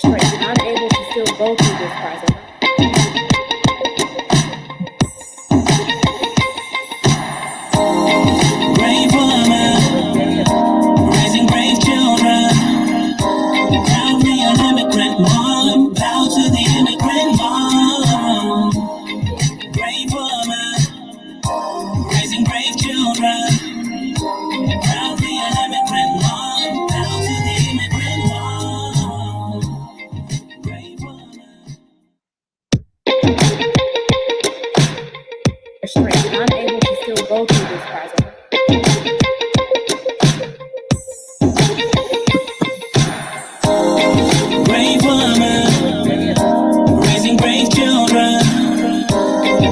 restricted, unable to still go through this process. Brave woman, raising brave children. Proud me an immigrant mom, bow to the immigrant mom. Brave woman, raising brave children. Proud me an immigrant mom, bow to the immigrant mom. Brave woman. Restricted, unable to still go through this process. Brave woman, raising brave children.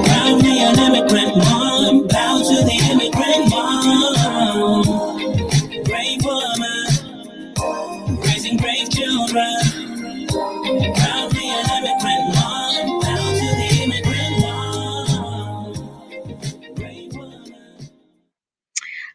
Proud me an immigrant mom, bow to the immigrant mom. Brave woman, raising brave children. Proud me an immigrant mom, bow to the immigrant mom. Brave woman.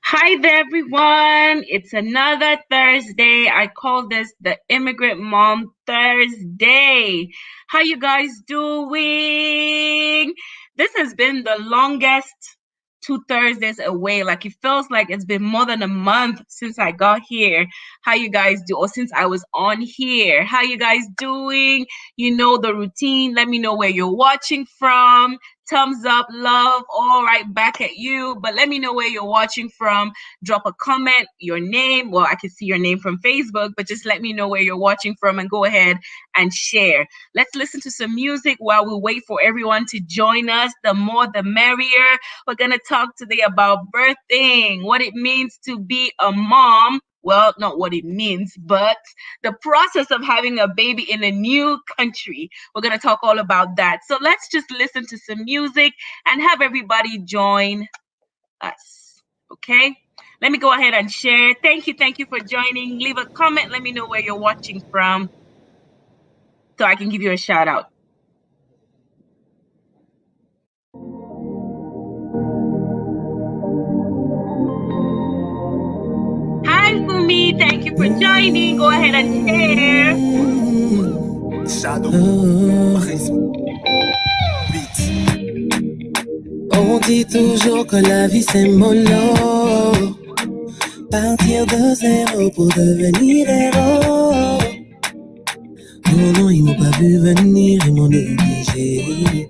Hi there, everyone. It's another Thursday. I call this the Immigrant Mom Thursday. How you guys doing? This has been the longest 2 Thursdays away. Like, it feels like it's been more than a month since I got here. How you guys do? Or since I was on here. How you guys doing? You know the routine. Let me know where you're watching from. Thumbs up, love, all right back at you. But let me know where you're watching from. Drop a comment, your name. Well, I can see your name from Facebook, but just let me know where you're watching from and go ahead and share. Let's listen to some music while we wait for everyone to join us. The more, the merrier. We're going to talk today about birthing, what it means to be a mom. Well, not what it means, but the process of having a baby in a new country. We're going to talk all about that. So let's just listen to some music and have everybody join us. Okay? Let me go ahead and share. Thank you for joining. Leave a comment. Let me know where you're watching from so I can give you a shout out. Hi, Fumi. Thank you for joining. Go ahead and share. On dit toujours que la vie c'est mollo. Partir de zéro pour devenir héros. Non, ils m'ont pas vu venir, ils m'ont négligé.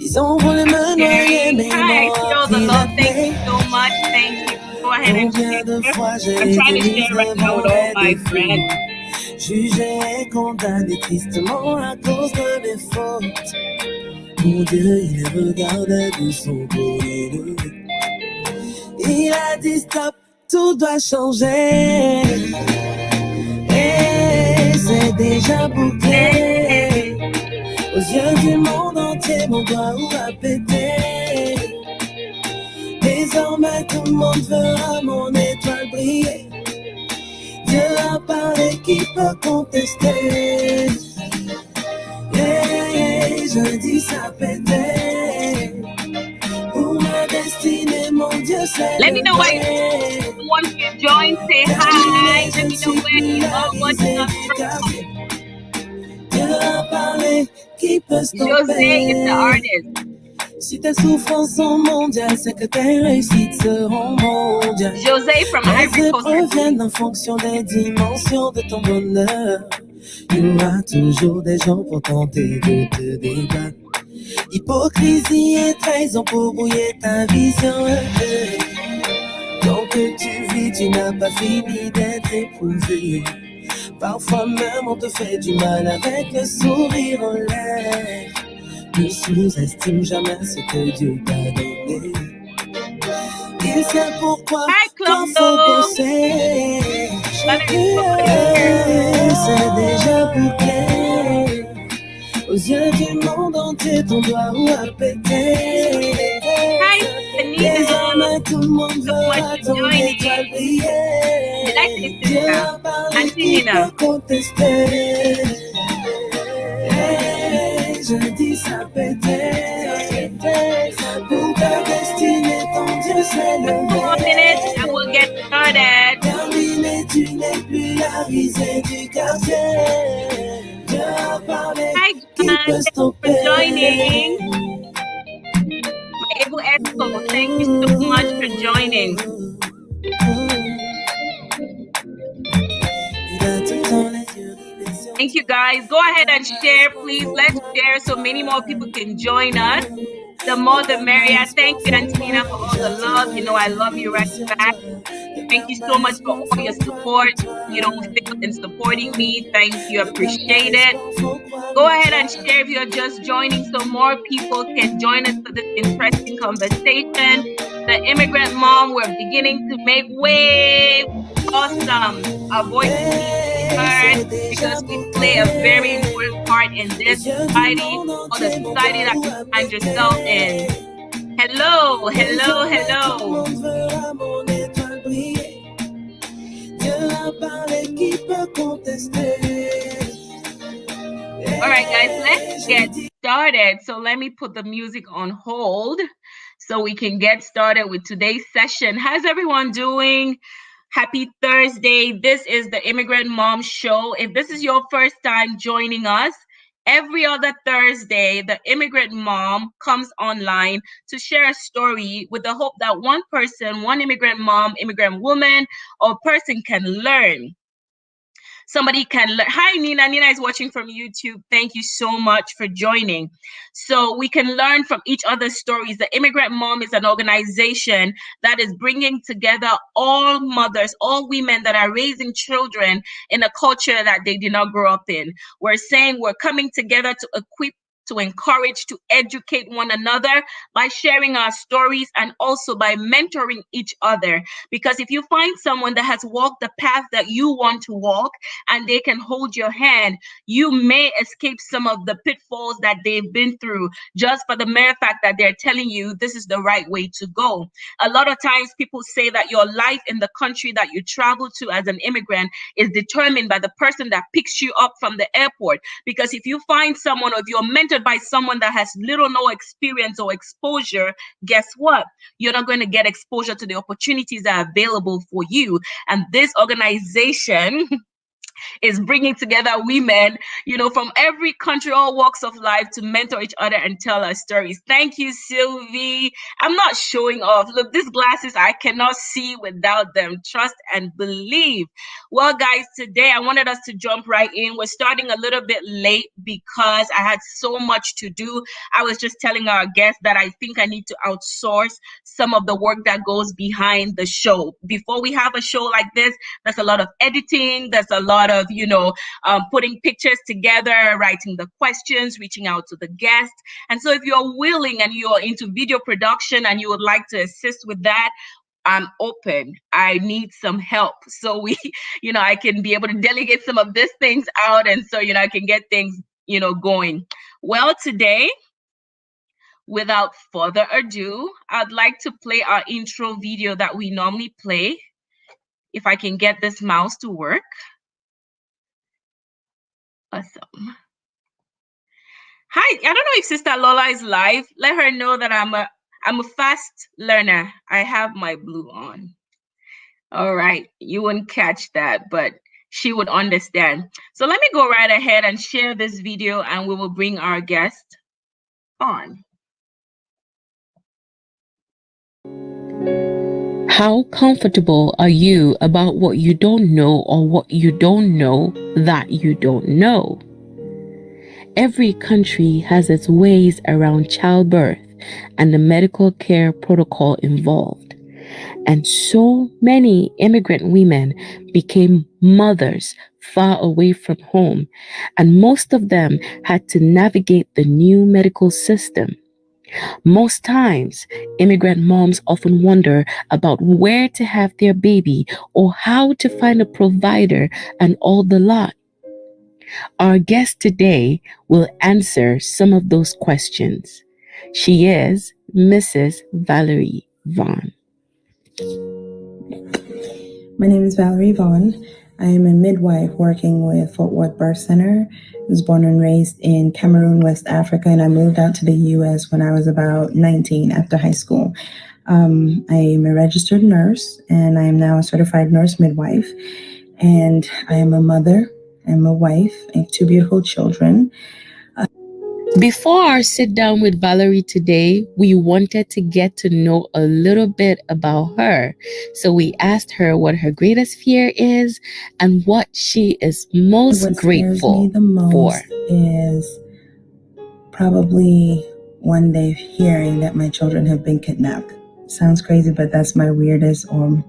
Ils ont voulu me noyer, mais Hi, ils show m'ont the appris love. la Thank paix. you so much. Thank you. Go ahead and Combien de share. fois j'ai I'm trying été to mise share right now devant with all les my défauts. friends. Jugé et condamné tristement à cause de mes fautes. Mon Dieu, il les regardait de son côté. Il a dit stop, tout doit changer. Et c'est déjà bouclé. Aux yeux du monde entier, mon doigt a pété. Désormais, tout le monde verra mon étoile briller. Dieu a parlé, qui peut contester? Je dis ça pétait. Pour ma destinée, mon Dieu, c'est Let me know where levé. you want to join. Say hi. Let me know where you are watching us from. Dieu a parlé, qui peut Jose is the stopper? artist. Si tes souffrances sont mondiales, c'est que tes réussites seront mondiales. Jose from Les Ivory Coast. épreuves viennent en fonction des dimensions de ton bonheur. Il y aura toujours des gens pour tenter de te débattre. Hypocrisie et trahison pour brouiller ta vision. Tant que tu vis, tu n'as pas fini d'être éprouvé. Parfois même on te fait du mal avec le sourire en lèvres. Ne sous-estime jamais ce que Dieu t'a donné. Il sait pourquoi quand faut bosser. C'est déjà bouclé. Aux yeux du monde entier, ton doigt a pété. Désormais, tout le monde verra ton étoile briller. Dieu a parlé, qui peut contester? Je dis ça pété. Pour ta destinée, ton Dieu s'est levé. I will get started. Terminé, tu n'es plus la risée du quartier. Hi, Gun. Thanks for joining. My able Echo, thank you so much for joining. Thank you, guys. Go ahead and share, please. Let's share so many more people can join us. The more the merrier. Thank you, Antonina, for all the love. You know I love you right back. Thank you so much for all your support. You don't fail in supporting me. Thank you. Appreciate it. Go ahead and share if you're just joining so more people can join us for this interesting conversation. The Immigrant Mom, we're beginning to make waves. Awesome. Our voices need to be heard because we play a very important part in this society or the society that you find yourself in. Hello, hello, hello. All right, guys, let's get started. So let me put the music on hold so we can get started with today's session. How's everyone doing? Happy Thursday. This is the Immigrant Mom Show. If this is your first time joining us, every other Thursday, the Immigrant Mom comes online to share a story with the hope that one person, one immigrant mom, immigrant woman, or person can learn. Somebody can learn. Hi, Nina. Nina is watching from YouTube. Thank you so much for joining. So we can learn from each other's stories. The Immigrant Mom is an organization that is bringing together all mothers, all women that are raising children in a culture that they did not grow up in. We're saying we're coming together to equip, to encourage, to educate one another by sharing our stories and also by mentoring each other. Because if you find someone that has walked the path that you want to walk and they can hold your hand, you may escape some of the pitfalls that they've been through just for the mere fact that they're telling you this is the right way to go. A lot of times people say that your life in the country that you travel to as an immigrant is determined by the person that picks you up from the airport. Because if you find someone or if you're mentored by someone that has little no experience or exposure, guess what? You're not going to get exposure to the opportunities that are available for you. And this organization is bringing together women, from every country, all walks of life to mentor each other and tell our stories. Thank you, Sylvie. I'm not showing off. Look, these glasses, I cannot see without them. Trust and believe. Well, guys, today I wanted us to jump right in. We're starting a little bit late because I had so much to do. I was just telling our guests that I think I need to outsource some of the work that goes behind the show. Before we have a show like this, there's a lot of editing, there's a lot of, putting pictures together, writing the questions, reaching out to the guests. And so if you're willing and you're into video production and you would like to assist with that, I'm open. I need some help. So I can be able to delegate some of these things out. And so, I can get things, going. Well, today, without further ado, I'd like to play our intro video that we normally play. If I can get this mouse to work. Awesome. Hi, I don't know if Sister Lola is live. Let her know that I'm a fast learner. I have my blue on. All right, you wouldn't catch that, but she would understand. So let me go right ahead and share this video and we will bring our guest on. How comfortable are you about what you don't know or what you don't know that you don't know? Every country has its ways around childbirth and the medical care protocol involved. And so many immigrant women became mothers far away from home, and most of them had to navigate the new medical system. Most times, immigrant moms often wonder about where to have their baby or how to find a provider and all the lot. Our guest today will answer some of those questions. She is Mrs. Valerie Vaughn. My name is Valerie Vaughn. I am a midwife working with Fort Worth Birth Center. I was born and raised in Cameroon, West Africa, and I moved out to the U.S. when I was about 19 after high school. I am a registered nurse, and I am now a certified nurse midwife. And I am a mother. I'm a wife. I have two beautiful children. Before our sit down with Valerie today, we wanted to get to know a little bit about her. So we asked her what her greatest fear is and what she is most What scares me grateful the most for. is probably one day hearing that my children have been kidnapped. Sounds crazy, but that's my weirdest or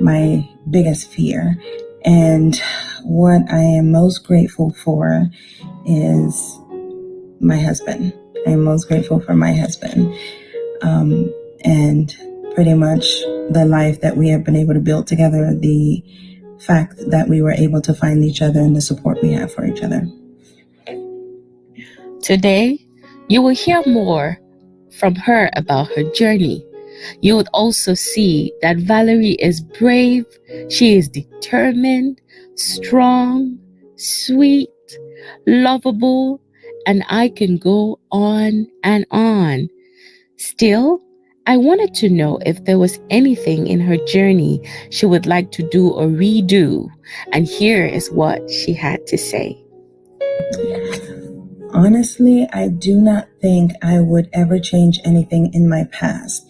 my biggest fear. And what I am most grateful for is my husband. I am most grateful for my husband. And pretty much the life that we have been able to build together, the fact that we were able to find each other and the support we have for each other. Today, you will hear more from her about her journey. You would also see that Valerie is brave, she is determined, strong, sweet, lovable, and I can go on and on. Still, I wanted to know if there was anything in her journey she would like to do or redo, and here is what she had to say. Honestly, I do not think I would ever change anything in my past.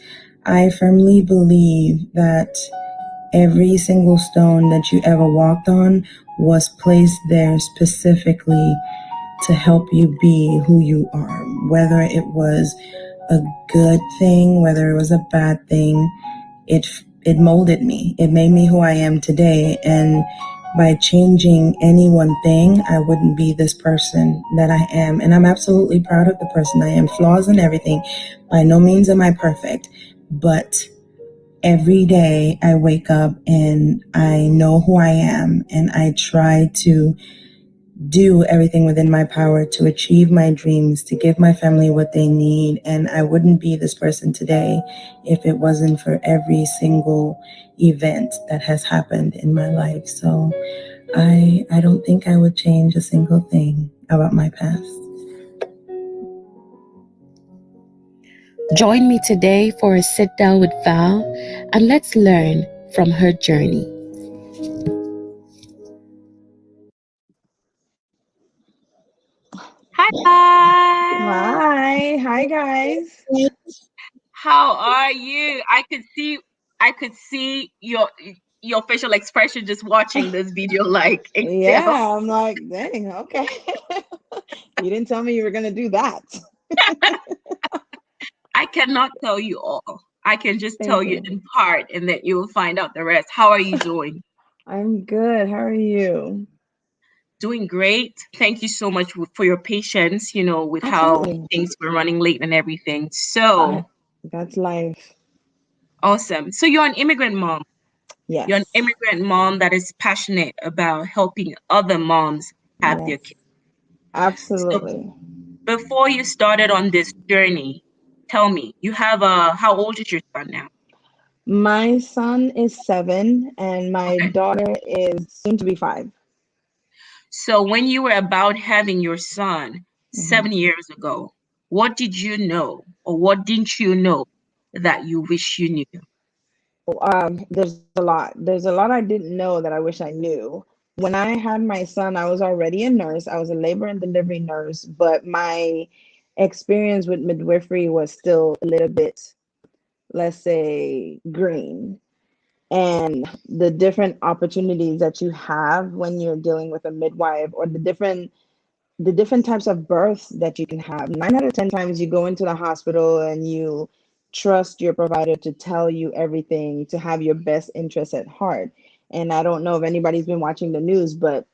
I firmly believe that every single stone that you ever walked on was placed there specifically to help you be who you are, whether it was a good thing, whether it was a bad thing. It molded me. It made me who I am today. And by changing any one thing, I wouldn't be this person that I am. And I'm absolutely proud of the person I am. Flaws and everything. By no means am I perfect, but every day I wake up and I know who I am, and I try to do everything within my power to achieve my dreams, to give my family what they need. And I wouldn't be this person today if it wasn't for every single event that has happened in my life. So I don't think I would change a single thing about my past. Join me today for a sit down with Val and let's learn from her journey. Hi guys. Hi guys. How are you? I could see your facial expression just watching this video like Excel. Yeah, I'm like, dang, okay. You didn't tell me you were gonna do that. I cannot tell you all. I can just tell Thank you you. in part and then you will find out the rest. How are you doing? I'm good. How are you? Doing great. Thank you so much for your patience, with how Absolutely. things were running late and everything. So That's life. awesome. So you're an immigrant mom. You're an Yes. immigrant mom that is passionate about helping other moms have their Yes. kids. So Absolutely. before you started on this journey, tell me, how old is your son now? My son is 7 and my Okay. daughter is soon to be 5. So when you were about having your son Mhm. 7 years ago, what did you know or what didn't you know that you wish you knew? There's a lot. There's a lot I didn't know that I wish I knew. When I had my son, I was already a nurse. I was a labor and delivery nurse, but my experience with midwifery was still a little bit, let's say, green. And the different opportunities that you have when you're dealing with a midwife, or the different types of births that you can have. 9 out of 10 times you go into the hospital and you trust your provider to tell you everything, to have your best interests at heart. And I don't know if anybody's been watching the news, but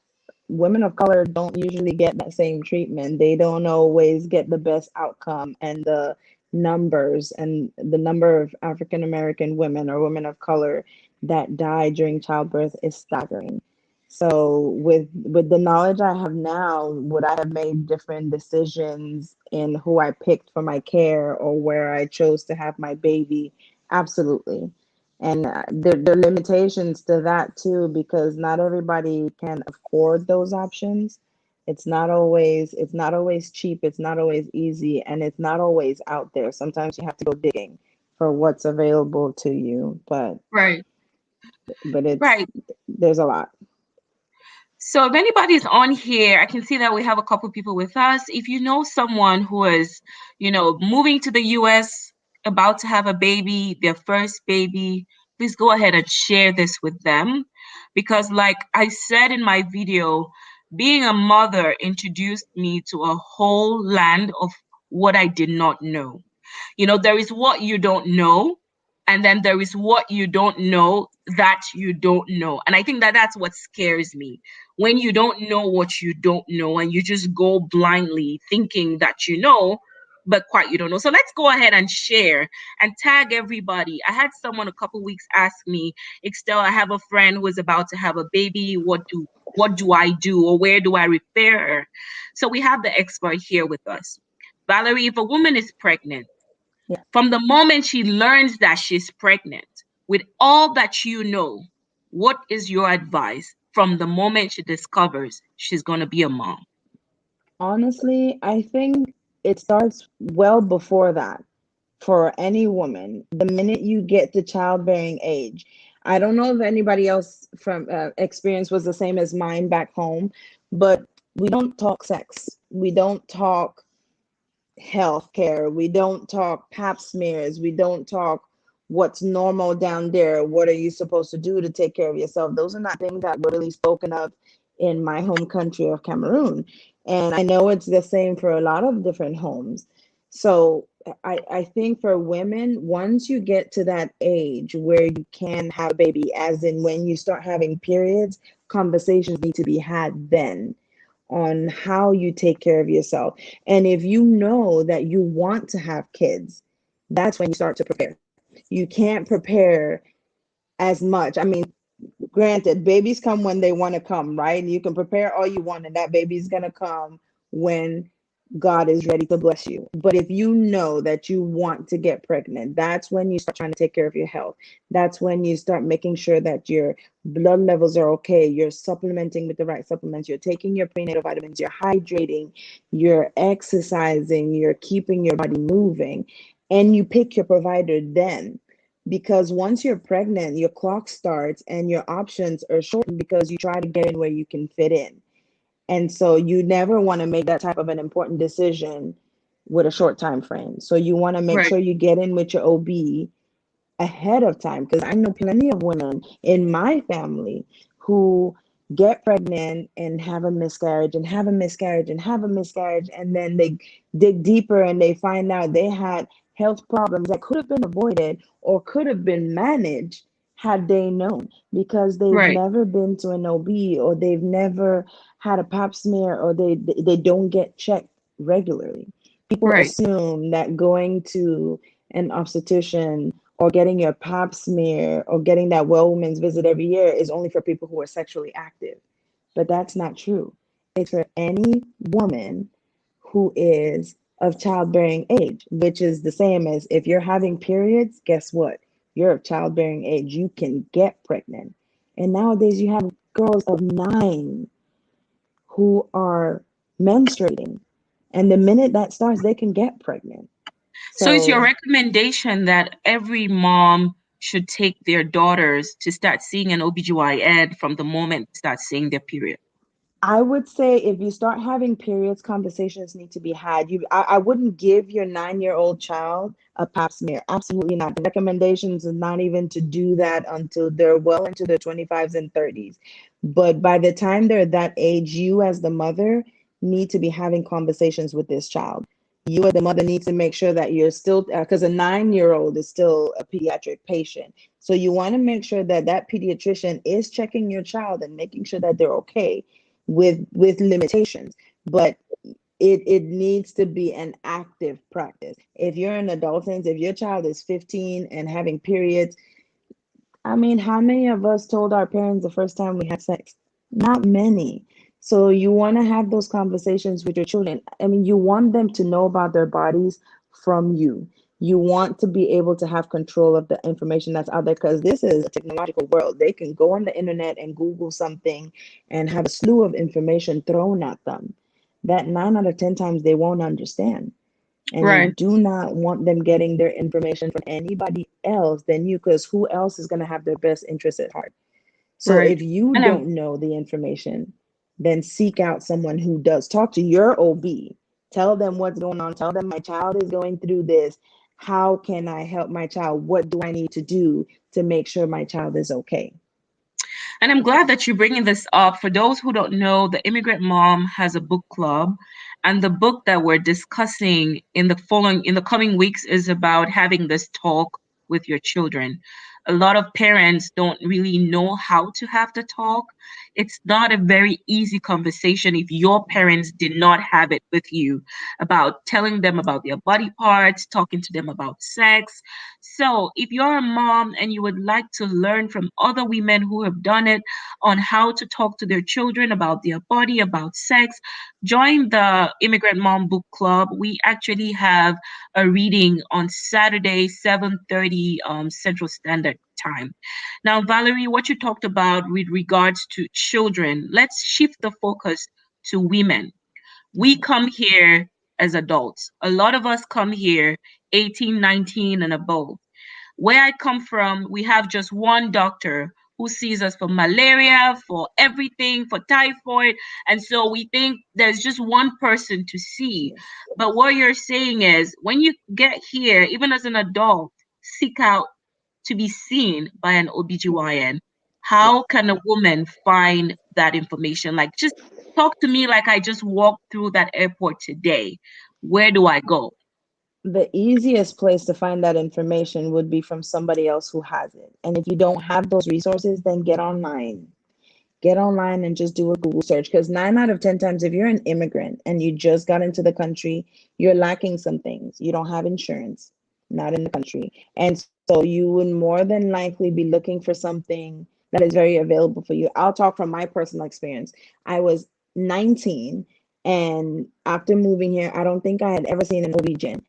women of color don't usually get that same treatment. They don't always get the best outcome, and the numbers and the number of African American women or women of color that die during childbirth is staggering. So with the knowledge I have now, would I have made different decisions in who I picked for my care or where I chose to have my baby? Absolutely. And there are limitations to that too, because not everybody can afford those options. It's not always cheap, it's not always easy, and it's not always out there. Sometimes you have to go digging for what's available to you, but Right. but it's Right. there's a lot. So if anybody's on here, I can see that we have a couple people with us. If you know someone who is, moving to the US, about to have a baby, their first baby, please go ahead and share this with them. Because like I said in my video, being a mother introduced me to a whole land of what I did not know. There is what you don't know, and then there is what you don't know that you don't know. And I think that that's what scares me. When you don't know what you don't know and you just go blindly thinking that you know, but quite you don't know. So let's go ahead and share and tag everybody. I had someone a couple weeks ask me, Excel, I have a friend who is about to have a baby. What do I do, or where do I refer her? So we have the expert here with us. Valerie, if a woman is pregnant, Yeah. from the moment she learns that she's pregnant, with all that you know, what is your advice from the moment she discovers she's going to be a mom? Honestly, I think it starts well before that for any woman. The minute you get to childbearing age, I don't know if anybody else from experience was the same as mine back home, but we don't talk sex. We don't talk health care. We don't talk pap smears. We don't talk what's normal down there. What are you supposed to do to take care of yourself? Those are not things that were really spoken of in my home country of Cameroon. And I know it's the same for a lot of different homes. So I think for women, once you get to that age where you can have a baby, as in when you start having periods, conversations need to be had then on how you take care of yourself. And if you know that you want to have kids, that's when you start to prepare. You can't prepare as much. I mean, granted, babies come when they want to come, right? And you can prepare all you want, and that baby's going to come when God is ready to bless you. But if you know that you want to get pregnant, that's when you start trying to take care of your health. That's when you start making sure that your blood levels are okay. You're supplementing with the right supplements. You're taking your prenatal vitamins. You're hydrating. You're exercising. You're keeping your body moving. And you pick your provider then. Because once you're pregnant, your clock starts and your options are shortened because you try to get in where you can fit in. And so you never want to make that type of an important decision with a short time frame. So you want to make Right, sure you get in with your OB ahead of time, because I know plenty of women in my family who get pregnant and have a miscarriage and have a miscarriage and have a miscarriage, and then they dig deeper and they find out they had health problems that could have been avoided or could have been managed had they known, because they've right, never been to an OB, or they've never had a pap smear, or they don't get checked regularly. People right, assume that going to an obstetrician or getting your pap smear or getting that well woman's visit every year is only for people who are sexually active. But that's not true. It's for any woman who is of childbearing age, which is the same as if you're having periods, guess what? You're of childbearing age. You can get pregnant. And nowadays you have girls of 9 who are menstruating. And the minute that starts, they can get pregnant. So it's your So recommendation that every mom should take their daughters to start seeing an OBGYN from the moment they start seeing their period? I would say if you start having periods, conversations need to be had. I wouldn't give your 9-year-old child a pap smear. Absolutely not. The recommendations is not even to do that until they're well into their 25s and 30s. But by the time they're that age, you as the mother need to be having conversations with this child. You as the mother needs to make sure that you're still, because a 9-year-old is still a pediatric patient. So you want to make sure that that pediatrician is checking your child and making sure that they're okay with limitations. But it needs to be an active practice. If you're an adolescent, if your child is 15 and having periods, I mean, how many of us told our parents the first time we had sex? Not many. So you want to have those conversations with your children. I mean, you want them to know about their bodies from you. You want to be able to have control of the information that's out there, because this is a technological world. They can go on the internet and Google something and have a slew of information thrown at them that 9 out of 10 times they won't understand. And you Right, do not want them getting their information from anybody else than you, because who else is going to have their best interest at heart? So right. if you And I'm don't know the information, then seek out someone who does. Talk to your OB. Tell them what's going on. Tell them my child is going through this. How can I help my child? What do I need to do to make sure my child is okay? And I'm glad that you're bringing this up. For those who don't know, the Immigrant Mom has a book club, and the book that we're discussing in the coming weeks is about having this talk with your children. A lot of parents don't really know how to have the talk. It's not a very easy conversation if your parents did not have it with you about telling them about their body parts, talking to them about sex. So, if you're a mom and you would like to learn from other women who have done it on how to talk to their children about their body, about sex, join the Immigrant Mom Book Club. We actually have a reading on Saturday, 7:30 Central Standard Time. Now, Valerie, what you talked about with regards to children, let's shift the focus to women. We come here as adults. A lot of us come here 18, 19, and above. Where I come from, we have just one doctor who sees us for malaria, for everything, for typhoid. And so we think there's just one person to see. But what you're saying is when you get here, even as an adult, seek out to be seen by an OBGYN. Yes. How can a woman find that information? Like, just talk to me like I just walked through that airport today. Where do I go? The easiest place to find that information would be from somebody else who has it. And if you don't have those resources, then get online. Get online and just do a Google search. Because 9 out of 10 times, if you're an immigrant and you just got into the country, you're lacking some things. You don't have insurance, not in the country. And so you would more than likely be looking for something that is very available for you. I'll talk from my personal experience. I was 19, and after moving here, I don't think I had ever seen an OB-GYN.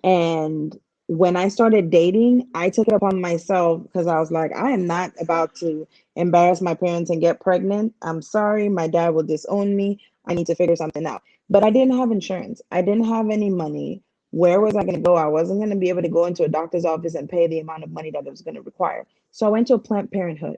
And when I started dating, I took it upon myself because I was like, I am not about to embarrass my parents and get pregnant. I'm sorry, my dad will disown me. I need to figure something out. But I didn't have insurance. I didn't have any money. Where was I going to go? I wasn't going to be able to go into a doctor's office and pay the amount of money that it was going to require. So I went to a Planned Parenthood.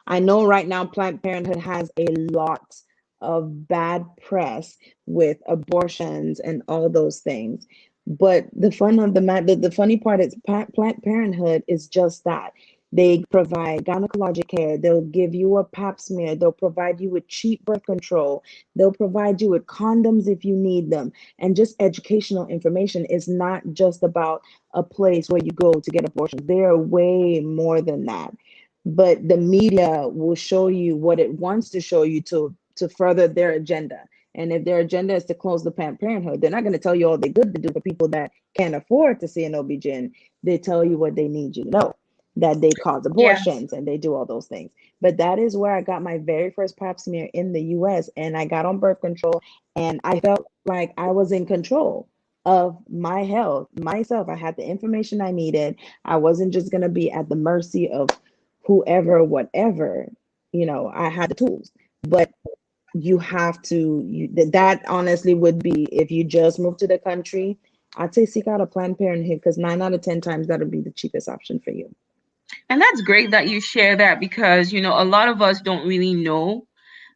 I know right now Planned Parenthood has a lot of bad press with abortions and all those things. But the fun of the funny part is Planned Parenthood is just that. They provide gynecologic care. They'll give you a pap smear. They'll provide you with cheap birth control. They'll provide you with condoms if you need them. And just educational information is not just about a place where you go to get abortions. They are way more than that. But the media will show you what it wants to show you to further their agenda. And if their agenda is to close the Planned Parenthood, they're not going to tell you all they good to do for people that can't afford to see an OB-GYN. They tell you what they need you to know, that they cause Yes. abortions and they do all those things. But that is where I got my very first pap smear in the US, and I got on birth control, and I felt like I was in control of my health myself. I had the information I needed. I wasn't just going to be at the mercy of whoever, whatever. I had the tools. But you have to that honestly would be, if you just moved to the country, I'd say seek out a Planned Parenthood, because 9 out of 10 times that'll be the cheapest option for you. And that's great that you share that because, a lot of us don't really know,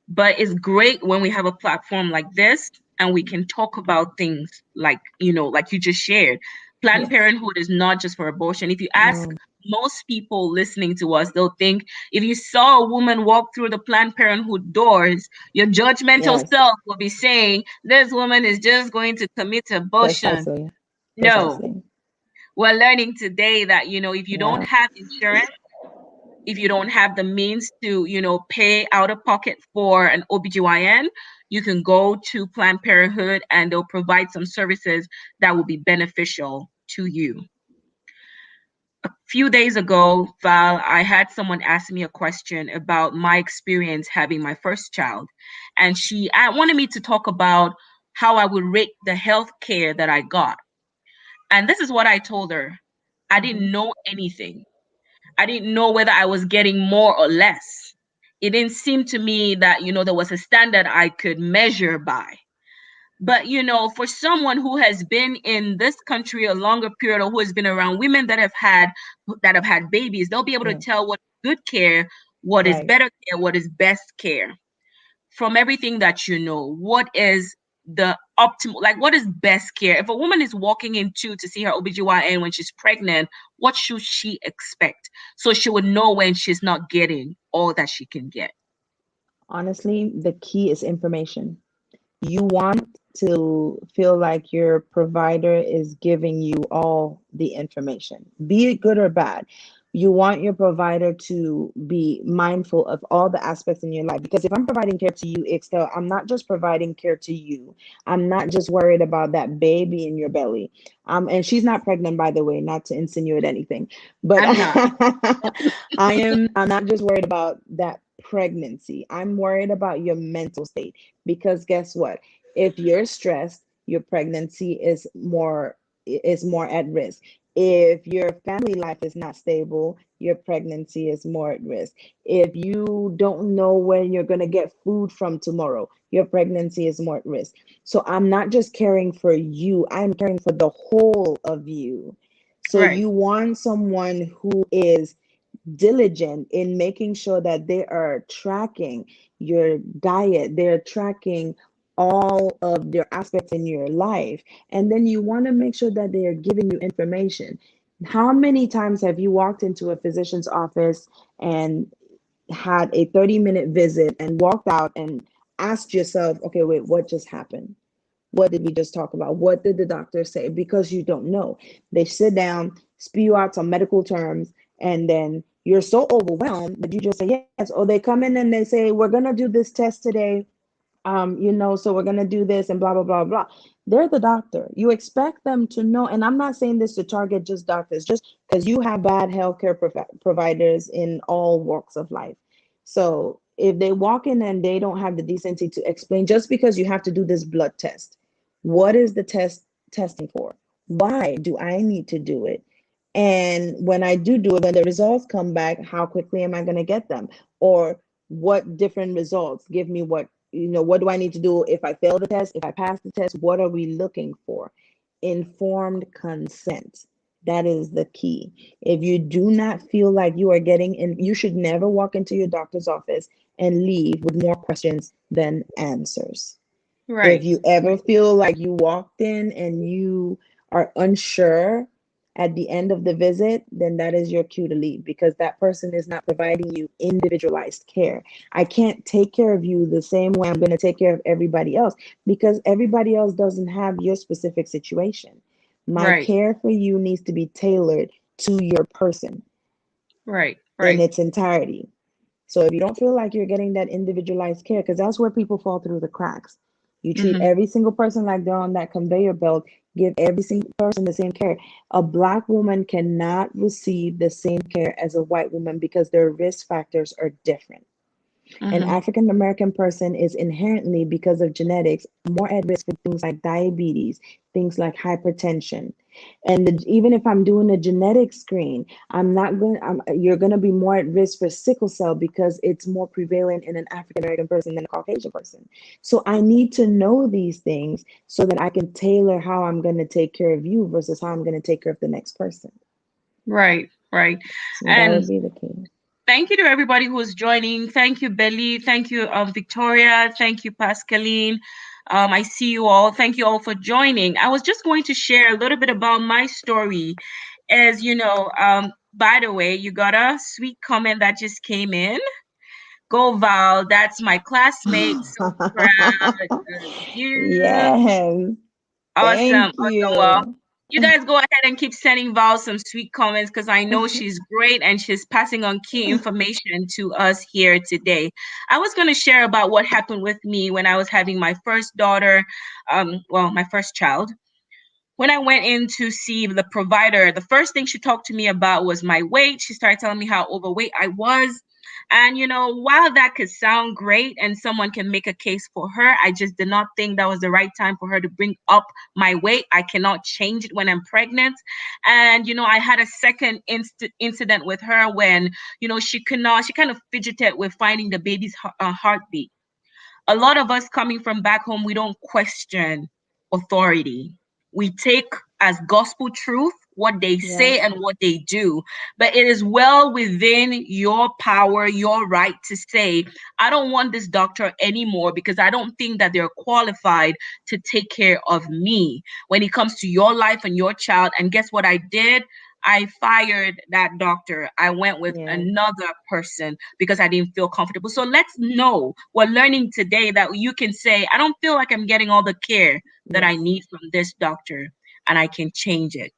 but it's great when we have a platform like this and we can talk about things like, like you just shared. Planned Yes. Parenthood is not just for abortion. If you ask No. most people listening to us, they'll think if you saw a woman walk through the Planned Parenthood doors, your judgmental Yes. self will be saying, this woman is just going to commit abortion. Precisely. No, Precisely. we're learning today that, if you don't Yeah. have insurance, if you don't have the means to, pay out of pocket for an OBGYN, you can go to Planned Parenthood and they'll provide some services that will be beneficial to you. A few days ago, Val, I had someone ask me a question about my experience having my first child. And I wanted me to talk about how I would rate the health care that I got. And this is what I told her. I Mm-hmm. didn't know anything. I didn't know whether I was getting more or less. It didn't seem to me that, there was a standard I could measure by. But, for someone who has been in this country a longer period or who has been around women that have had babies, they'll be able to Yeah. tell what is good care, what is Right. better care, what is best care. from everything that you know, what is the optimal, like what is best care? If a woman is walking into to see her OBGYN when she's pregnant, what should she expect? So she would know when she's not getting all that she can get. Honestly, the key is information. You want to feel like your provider is giving you all the information, be it good or bad. You want your provider to be mindful of all the aspects in your life. Because if I'm providing care to you, Excel, I'm not just providing care to you. I'm not just worried about that baby in your belly. And she's not pregnant, by the way, not to insinuate anything, but I'm not. I'm not just worried about that pregnancy. I'm worried about your mental state. Because guess what? If you're stressed, your pregnancy is more at risk. If your family life is not stable, your pregnancy is more at risk. If you don't know when you're going to get food from tomorrow, your pregnancy is more at risk. So I'm not just caring for you, I'm caring for the whole of you. So Right. you want someone who is diligent in making sure that they are tracking your diet, they're tracking all of their aspects in your life. And then you want to make sure that they are giving you information. How many times have you walked into a physician's office and had a 30-minute visit and walked out and asked yourself, okay, wait, what just happened? What did we just talk about? What did the doctor say? Because you don't know. They sit down, spew out some medical terms, and then you're so overwhelmed that you just say yes. Or they come in and they say, we're going to do this test today. So we're going to do this and blah, blah, blah, blah. They're the doctor. You expect them to know. And I'm not saying this to target just doctors, just because you have bad healthcare providers in all walks of life. So if they walk in and they don't have the decency to explain, just because you have to do this blood test, what is the test testing for? Why do I need to do it? And when I do it, when the results come back, how quickly am I going to get them? Or what different results give me what do I need to do if I fail the test? If I pass the test, what are we looking for? Informed consent. That is the key. If you do not feel like you are getting in, you should never walk into your doctor's office and leave with more questions than answers. If Right. you ever feel like you walked in and you are unsure at the end of the visit, then that is your cue to leave, because that person is not providing you individualized care. I can't take care of you the same way I'm going to take care of everybody else, because everybody else doesn't have your specific situation. My Right. care for you needs to be tailored to your person Right. in Right. its entirety. So if you don't feel like you're getting that individualized care, because that's where people fall through the cracks. You treat Mm-hmm. every single person like they're on that conveyor belt, give every single person the same care. A Black woman cannot receive the same care as a white woman because their risk factors are different. An Mm-hmm. African American person is inherently, because of genetics, more at risk for things like diabetes, things like hypertension. And even if I'm doing a genetic screen, you're going to be more at risk for sickle cell because it's more prevalent in an African American person than a Caucasian person. So I need to know these things so that I can tailor how I'm going to take care of you versus how I'm going to take care of the next person. Right. Right. So that And would be the key. thank you to everybody who is joining. Thank you, Belly. Thank you, Victoria. Thank you, Pascaline. I see you all. Thank you all for joining. I was just going to share a little bit about my story. As you know, by the way, you got a sweet comment that just came in. Go Val, that's my classmate. So proud of you. Yes. Awesome. Thank Awesome. Well, you. you guys go ahead and keep sending Val some sweet comments because I know she's great and she's passing on key information to us here today. I was going to share about what happened with me when I was having my first daughter, my first child. When I went in to see the provider, the first thing she talked to me about was my weight. She started telling me how overweight I was. And, while that could sound great and someone can make a case for her, I just did not think that was the right time for her to bring up my weight. I cannot change it when I'm pregnant. And, I had a second incident with her when, she kind of fidgeted with finding the baby's heartbeat. A lot of us coming from back home, we don't question authority. We take as gospel truth what they say Yes. and what they do. But it is well within your power, your right to say, I don't want this doctor anymore because I don't think that they're qualified to take care of me when it comes to your life and your child. And guess what I did? I fired that doctor. I went with Yes. another person because I didn't feel comfortable. So let's know, we're learning today that you can say, I don't feel like I'm getting all the care that I Yes. need from this doctor, and I can change it.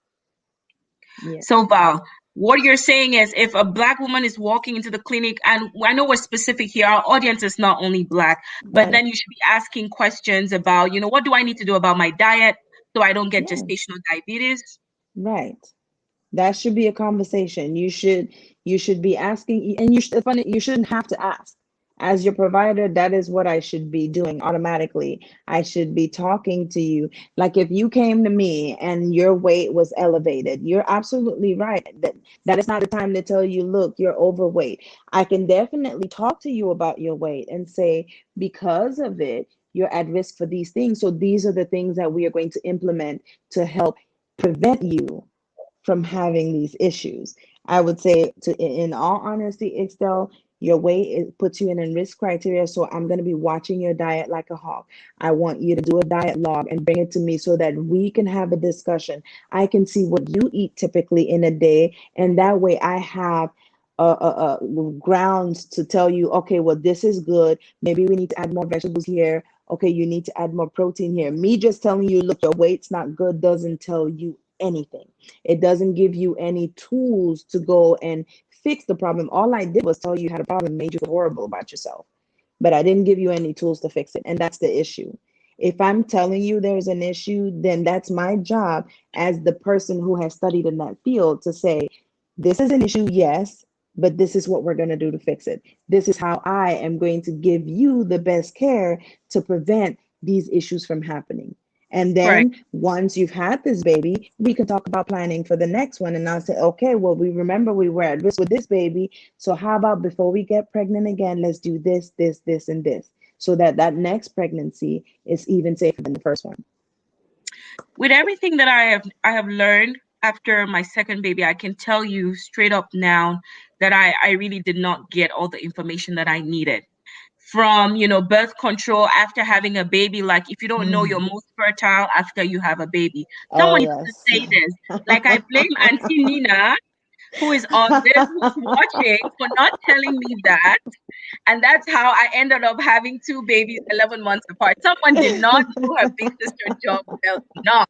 So, Yes. Val, what you're saying is if a Black woman is walking into the clinic, and I know we're specific here, our audience is not only Black, but Right. then you should be asking questions about, what do I need to do about my diet so I don't get Yes. gestational diabetes? Right. That should be a conversation. You should be asking, and funny, you shouldn't have to ask. As your provider, that is what I should be doing automatically. I should be talking to you. Like if you came to me and your weight was elevated, you're absolutely right. That is not the time to tell you, look, you're overweight. I can definitely talk to you about your weight and say, because of it, you're at risk for these things. So these are the things that we are going to implement to help prevent you from having these issues. I would say, in all honesty, Excel, your weight puts you in a risk criteria. So I'm going to be watching your diet like a hawk. I want you to do a diet log and bring it to me so that we can have a discussion. I can see what you eat typically in a day, and that way I have grounds to tell you, okay, well, this is good. Maybe we need to add more vegetables here. Okay, you need to add more protein here. Me just telling you, look, your weight's not good doesn't tell you anything. It doesn't give you any tools to go and fix the problem. All I did was tell you had a problem, made you feel horrible about yourself, but I didn't give you any tools to fix it. And that's the issue. If I'm telling you there's an issue, then that's my job as the person who has studied in that field to say, this is an issue, yes, but this is what we're going to do to fix it. This is how I am going to give you the best care to prevent these issues from happening. And Right. then once you've had this baby, we can talk about planning for the next one. And I'll say, okay, well, we remember we were at risk with this baby. So how about before we get pregnant again, let's do this, this, this, and this, so that that next pregnancy is even safer than the first one. With everything that I have learned after my second baby, I can tell you straight up now that I really did not get all the information that I needed. From, birth control after having a baby, like if you don't know you're Mm. most fertile after you have a baby. Oh, Someone used to yes. say this. Like I blame Auntie Nina, who is on this, who's watching, for not telling me that. And that's how I ended up having two babies 11 months apart. Someone did not do her big sister job well enough.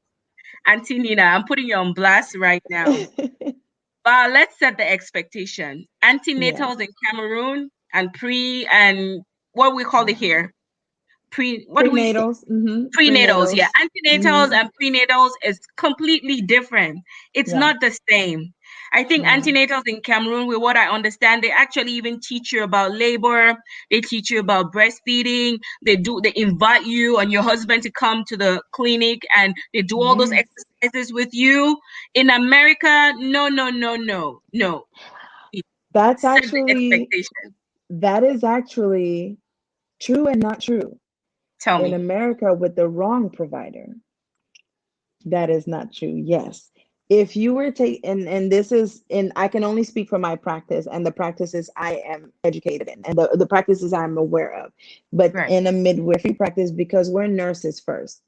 Auntie Nina, I'm putting you on blast right now. But let's set the expectation. Antenatals in Yes. Cameroon and and what we call it here. What do we Prenatals. Prenatals, yeah. Prenatals. Antenatals Hmm. and prenatals is completely different. It's Yeah. not the same. I think Yeah. antenatals in Cameroon, with what I understand, they actually even teach you about labor. They teach you about breastfeeding. They invite you and your husband to come to the clinic and they do all those Yes. exercises with you. In America, no, no, no, no, no. That's Set the actually, expectation. that is actually true and not true. Tell In me. America, with the wrong provider, that is not true. Yes. If you were to, and this is, and I can only speak for my practice and the practices I am educated in and the practices I'm aware of, but Right. in a midwifery practice, because we're nurses first.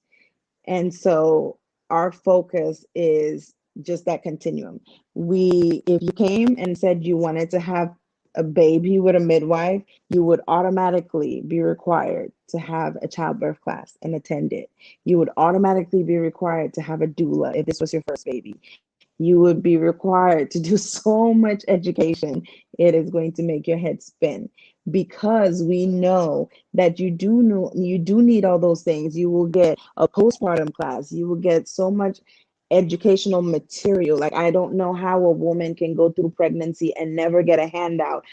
And so our focus is just that continuum. If you came and said you wanted to have a baby with a midwife, you would automatically be required to have a childbirth class and attend it. You would automatically be required to have a doula if this was your first baby. You would be required to do so much education, it is going to make your head spin because we know that you do need all those things. You will get a postpartum class, you will get so much educational material. Like I don't know how a woman can go through pregnancy and never get a handout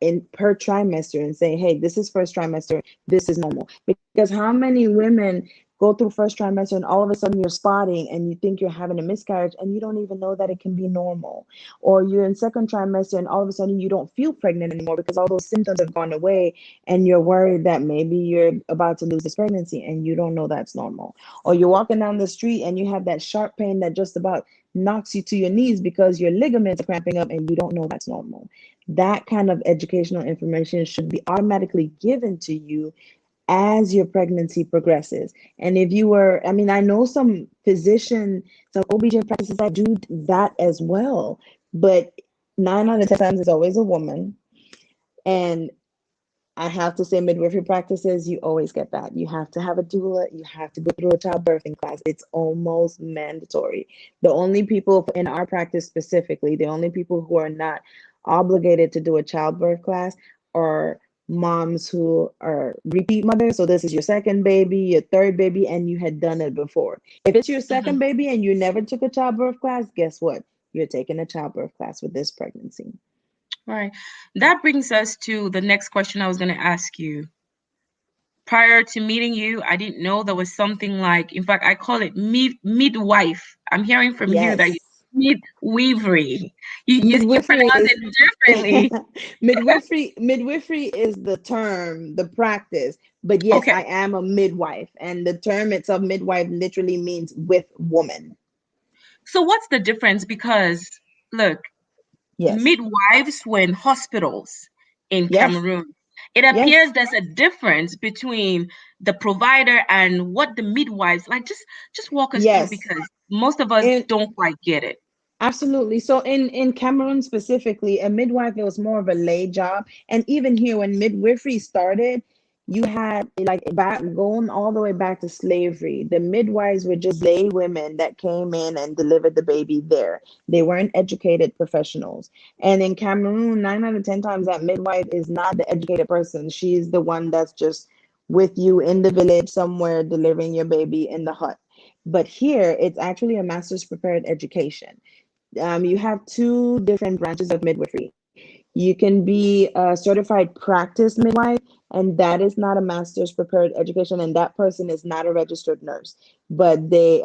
in per trimester and say, hey, this is first trimester, this is normal. Because how many women go through first trimester and all of a sudden you're spotting and you think you're having a miscarriage and you don't even know that it can be normal, or you're in second trimester and all of a sudden you don't feel pregnant anymore because all those symptoms have gone away and you're worried that maybe you're about to lose this pregnancy and you don't know that's normal, or you're walking down the street and you have that sharp pain that just about knocks you to your knees because your ligaments are cramping up and you don't know that's normal. That kind of educational information should be automatically given to you as your pregnancy progresses. And if you were, I mean, I know some some OB/GYN practices that do that as well, but 9 out of 10 times it's always a woman. And I have to say, midwifery practices, you always get that. You have to have a doula. You have to go through a childbirthing class. It's almost mandatory. The only people in our practice specifically, the only people who are not obligated to do a childbirth class are moms who are repeat mothers. So this is your second baby, your third baby, and you had done it before. If it's your second baby and you never took a childbirth class, guess what? You're taking a childbirth class with this pregnancy. Right. That brings us to the next question I was going to ask you. Prior to meeting you, I didn't know there was something like, in fact, I call it midwife. I'm hearing from you that you Yes. midwifery. You Midwifery pronounce is it differently. midwifery is the term, the practice. But yes, Okay. I am a midwife, and the term itself, midwife, literally means with woman. So what's the difference? Because look, Yes. midwives were in hospitals in Yes. Cameroon. It Yes. appears there's a difference between the provider and what the midwives like. Just walk us through Yes. because most of us And don't quite get it. absolutely. So in Cameroon specifically, a midwife, it was more of a lay job. And even here, when midwifery started, you had like back going all the way back to slavery. The midwives were just lay women that came in and delivered the baby there. They weren't educated professionals. And in Cameroon, 9 out of 10 times that midwife is not the educated person. She's the one that's just with you in the village somewhere delivering your baby in the hut. But here, it's actually a master's prepared education. You have two different branches of midwifery. You can be a certified practice midwife, and that is not a master's prepared education, and that person is not a registered nurse. But they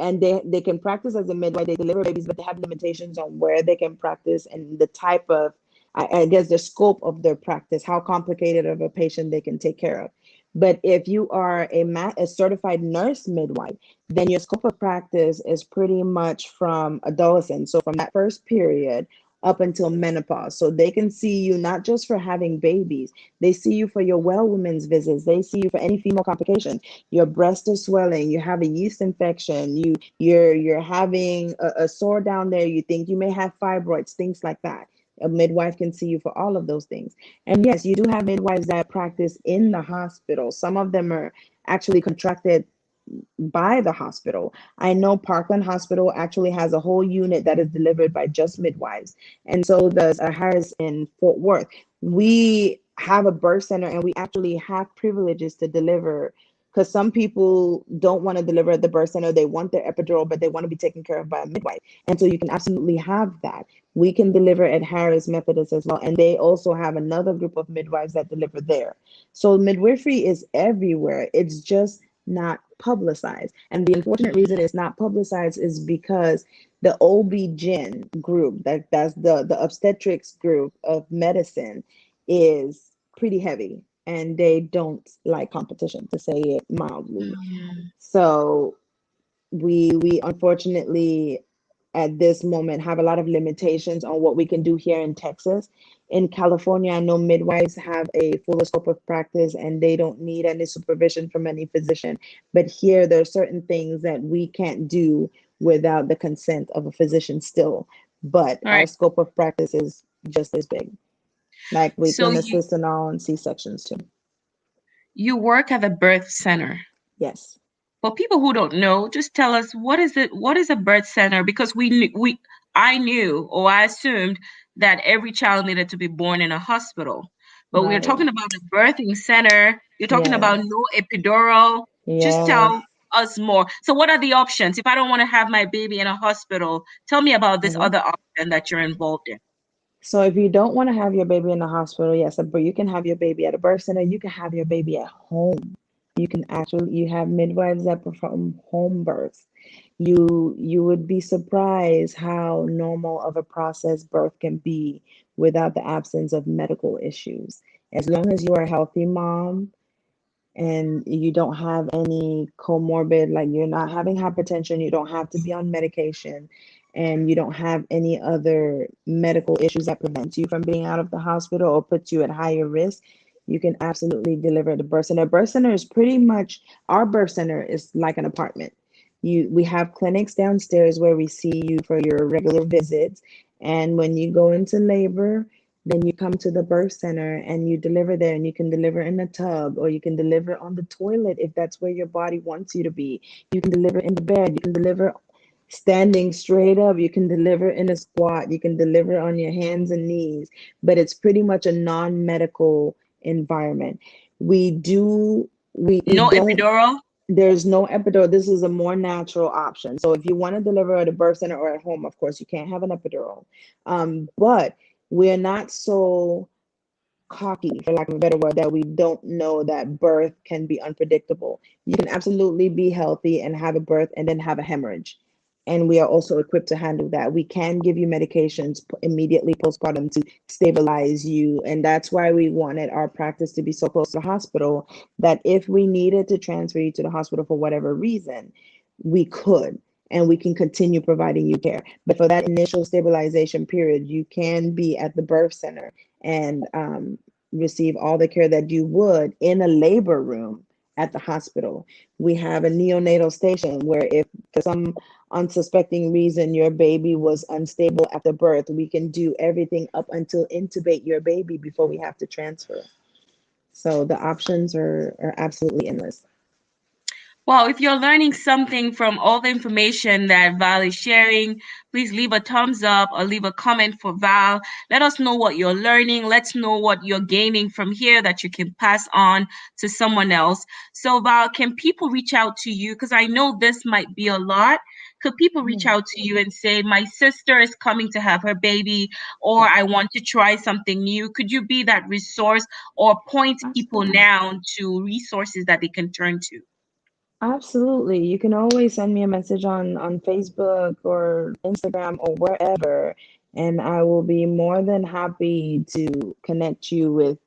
can practice as a midwife. They deliver babies, but they have limitations on where they can practice and the type of, I guess, the scope of their practice, how complicated of a patient they can take care of. But if you are a certified nurse midwife, then your scope of practice is pretty much from adolescence. So from that first period up until menopause. So they can see you not just for having babies, they see you for your well women's visits, they see you for any female complications. Your breast is swelling, you have a yeast infection, you're having a sore down there, you think you may have fibroids, things like that. A midwife can see you for all of those things. And yes, you do have midwives that practice in the hospital. Some of them are actually contracted by the hospital. I know Parkland Hospital actually has a whole unit that is delivered by just midwives. And so does Harris in Fort Worth. We have a birth center and we actually have privileges to deliver because some people don't want to deliver at the birth center. They want their epidural, but they want to be taken care of by a midwife. And so you can absolutely have that. We can deliver at Harris Methodist as well. And they also have another group of midwives that deliver there. So midwifery is everywhere. It's just not publicized. And the unfortunate reason it's not publicized is because the OB/GYN group, that's the obstetrics group of medicine, is pretty heavy and they don't like competition, to say it mildly. So we unfortunately at this moment have a lot of limitations on what we can do here in Texas. In California, I know midwives have a fuller scope of practice and they don't need any supervision from any physician. But here, there are certain things that we can't do without the consent of a physician still. But All our right. scope of practice is just as big. Like we So can assist in all C-sections too. you work at the birth center. Yes. For people who don't know, just tell us what is it? What is a birth center? Because I knew or I assumed that every child needed to be born in a hospital, but we're Right. talking about a birthing center. You're talking about Yes. no epidural. Just Yes. tell us more. So, what are the options if I don't want to have my baby in a hospital? Tell me about this Mhm. other option that you're involved in. So if you don't want to have your baby in the hospital, yes, but you can have your baby at a birth center. You can have your baby at home. You can actually, you have midwives that perform home births. You would be surprised how normal of a process birth can be without the absence of medical issues. As long as you are a healthy mom and you don't have any comorbid, like you're not having hypertension, you don't have to be on medication, and you don't have any other medical issues that prevent you from being out of the hospital or puts you at higher risk, you can absolutely deliver at the birth center. Birth center is pretty much, our birth center is like an apartment. We have clinics downstairs where we see you for your regular visits, and when you go into labor, then you come to the birth center and you deliver there, and you can deliver in a tub or you can deliver on the toilet if that's where your body wants you to be. You can deliver in the bed, you can deliver standing straight up, you can deliver in a squat, you can deliver on your hands and knees, but it's pretty much a non-medical environment. We do we No don't epidural? There's no epidural. This is a more natural option. So if you want to deliver at a birth center or at home, of course you can't have an epidural. But we're not so cocky, for lack of a better word, that we don't know that birth can be unpredictable. You can absolutely be healthy and have a birth and then have a hemorrhage. And we are also equipped to handle that. We can give you medications immediately postpartum to stabilize you. And that's why we wanted our practice to be so close to the hospital that if we needed to transfer you to the hospital for whatever reason, we could. And we can continue providing you care. But for that initial stabilization period, you can be at the birth center and receive all the care that you would in a labor room at the hospital. We have a neonatal station where if for some unsuspecting reason your baby was unstable after birth, we can do everything up until intubate your baby before we have to transfer. So the options are absolutely endless. Well, if you're learning something from all the information that Val is sharing, please leave a thumbs up or leave a comment for Val. Let us know what you're learning. Let's know what you're gaining from here that you can pass on to someone else. So, Val, can people reach out to you? Because I know this might be a lot. Could people reach out to you and say, my sister is coming to have her baby, or I want to try something new? Could you be that resource or point people Absolutely. now to resources that they can turn to? Absolutely. You can always send me a message on Facebook or Instagram or wherever, and I will be more than happy to connect you with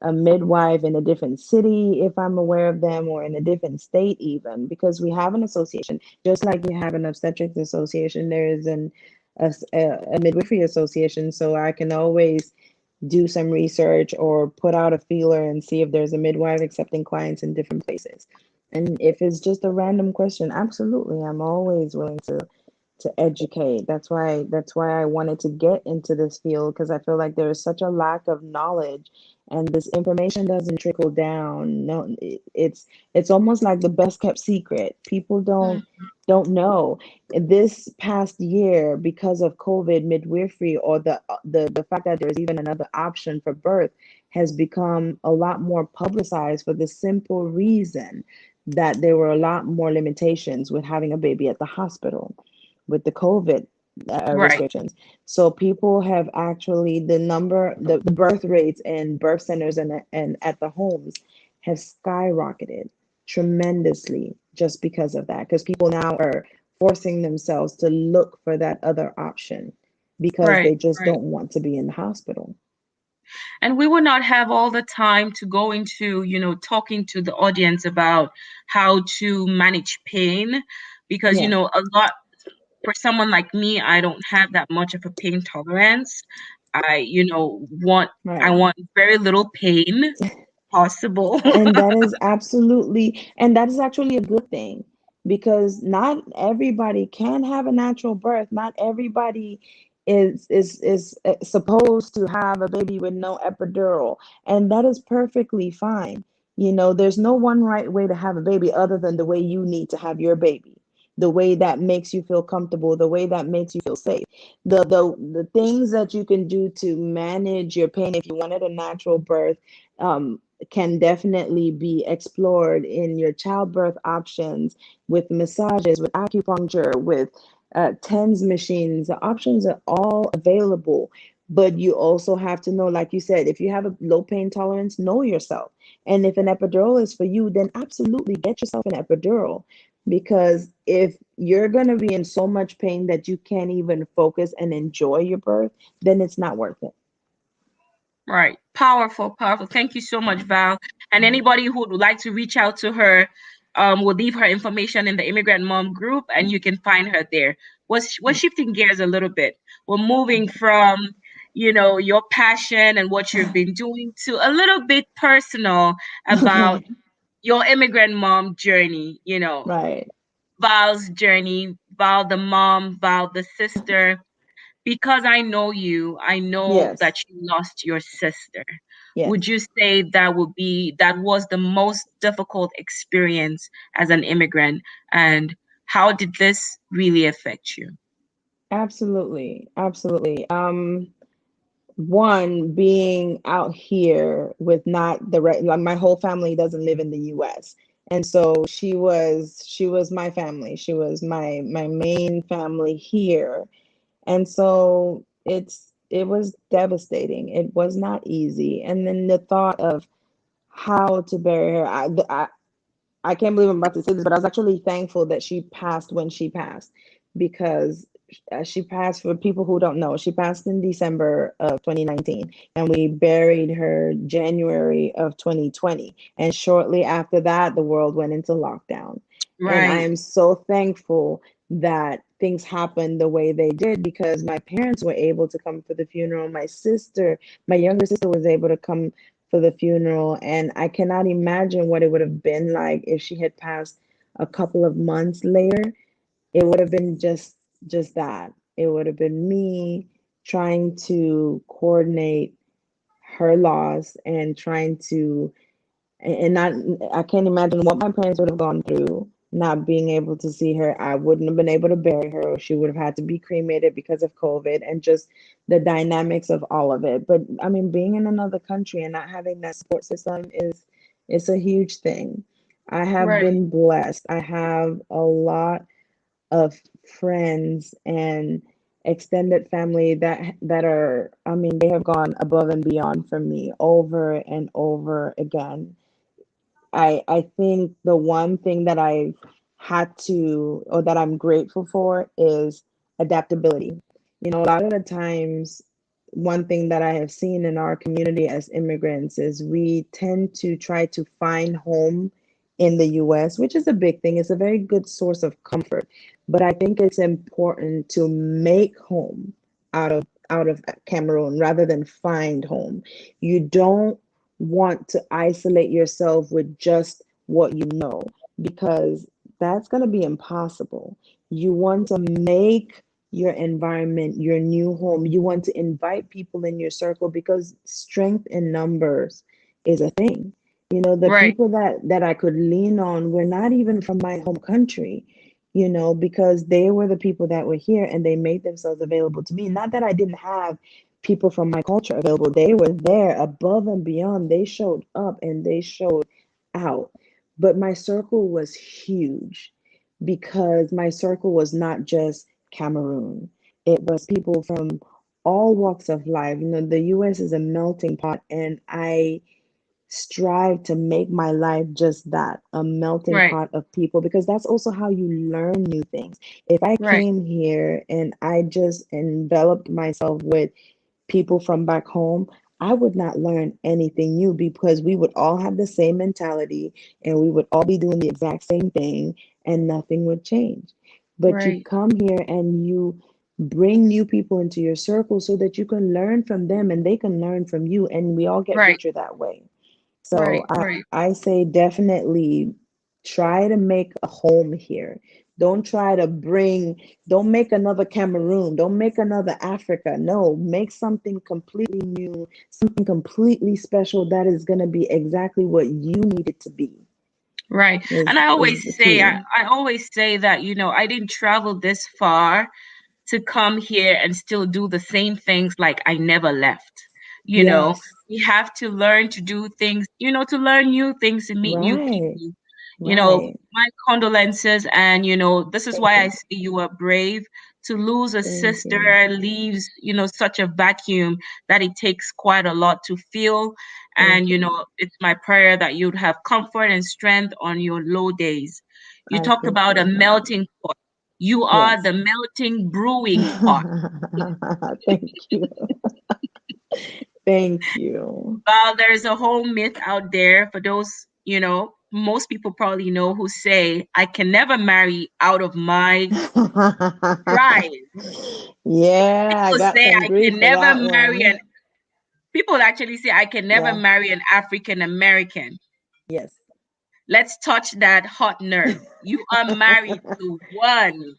a midwife in a different city if I'm aware of them, or in a different state even, because we have an association. Just like you have an obstetrics association, there is a midwifery association, so I can always do some research or put out a feeler and see if there's a midwife accepting clients in different places. And if it's just a random question, absolutely, I'm always willing to educate. That's why I wanted to get into this field, because I feel like there is such a lack of knowledge and this information doesn't trickle down. No, it's almost like the best kept secret. People don't know. This past year, because of COVID, midwifery, or the fact that there's even another option for birth, has become a lot more publicized for the simple reason that there were a lot more limitations with having a baby at the hospital with the COVID Right. restrictions. So people have actually, the birth rates in birth centers and at the homes have skyrocketed tremendously just because of that. Because people now are forcing themselves to look for that other option because Right. they just don't want to be in the hospital. And we will not have all the time to go into, talking to the audience about how to manage pain because, Yeah, a lot for someone like me, I don't have that much of a pain tolerance. I, I right. want very little pain possible. And that is actually a good thing, because not everybody can have a natural birth. Not everybody is supposed to have a baby with no epidural, and that is perfectly fine. There's no one right way to have a baby other than the way you need to have your baby, the way that makes you feel comfortable, the way that makes you feel safe. The things that you can do to manage your pain if you wanted a natural birth, can definitely be explored in your childbirth options, with massages, with acupuncture, with TENS machines. The options are all available. But you also have to know, like you said, if you have a low pain tolerance, know yourself. And if an epidural is for you, then absolutely get yourself an epidural. Because if you're going to be in so much pain that you can't even focus and enjoy your birth, then it's not worth it. Right. Powerful, powerful. Thank you so much, Val. And anybody who would like to reach out to her, We'll leave her information in the Immigrant Mom group, and you can find her there. We're shifting gears a little bit. We're moving from, your passion and what you've been doing to a little bit personal about Okay. your immigrant mom journey. Right. Val's journey, Val the mom, Val the sister. Because I know you, I know Yes. that you lost your sister. Would Yes. you say that was the most difficult experience as an immigrant? And how did this really affect you? Absolutely. Absolutely. One being out here with not the right, like my whole family doesn't live in the US. And so she was my family. She was my main family here. And so it was devastating. It was not easy. And then the thought of how to bury her. I can't believe I'm about to say this, but I was actually thankful that she passed when she passed, because she passed, for people who don't know, she passed in December of 2019, and we buried her January of 2020. And shortly after that, the world went into lockdown. And I Right, am so thankful that things happened the way they did, because my parents were able to come for the funeral. My younger sister was able to come for the funeral. And I cannot imagine what it would have been like if she had passed a couple of months later. It would have been just that. It would have been me trying to coordinate her loss and trying to, and not, I can't imagine what my parents would have gone through not being able to see her. I wouldn't have been able to bury her, or she would have had to be cremated because of COVID, and just the dynamics of all of it. But I mean, being in another country and not having that support system is a huge thing. I have right, been blessed. I have a lot of friends and extended family that are, I mean, they have gone above and beyond for me over and over again. I think the one thing that I've had to, or that I'm grateful for, is adaptability. A lot of the times, one thing that I have seen in our community as immigrants is we tend to try to find home in the US, which is a big thing. It's a very good source of comfort. But I think it's important to make home out of Cameroon rather than find home. You don't want to isolate yourself with just what you know, because that's going to be impossible. You want to make your environment your new home. You want to invite people in your circle, because strength in numbers is a thing. The right, people that I could lean on were not even from my home country, because they were the people that were here and they made themselves available to me. Not that I didn't have people from my culture available. They were there above and beyond. They showed up and they showed out. But my circle was huge, because my circle was not just Cameroon. It was people from all walks of life. The US is a melting pot, and I strive to make my life just that, a melting right, pot of people, because that's also how you learn new things. If I right, came here and I just enveloped myself with people from back home, I would not learn anything new, because we would all have the same mentality and we would all be doing the exact same thing, and nothing would change. But you right, come here and you bring new people into your circle so that you can learn from them and they can learn from you, and we all get right, richer that way. So right, right, I say definitely try to make a home here. Don't try to bring, don't make another Cameroon, don't make another Africa. No, make something completely new, something completely special that is going to be exactly what you need it to be, right. And is the key. I always say that, I didn't travel this far to come here and still do the same things like I never left. You know, Yes, we have to learn to do things, to learn new things and meet new right, people. right. My condolences. And, this is Thank why I you. say you were brave. To lose a Thank you. sister leaves, such a vacuum that it takes quite a lot to feel. And, Thank you. it's my prayer that you'd have comfort and strength on your low days. You I talked about a appreciate that. melting pot. You are Yes. the melting brewing pot. Thank you. Thank you. Well, there's a whole myth out there for those, most people probably know who say, I can never marry out of my tribe. Yeah, I People got say some I grief can for never that marry one. an people actually say I can never Yeah, marry an African American. yes. Let's touch that hot nerve. You are married to one.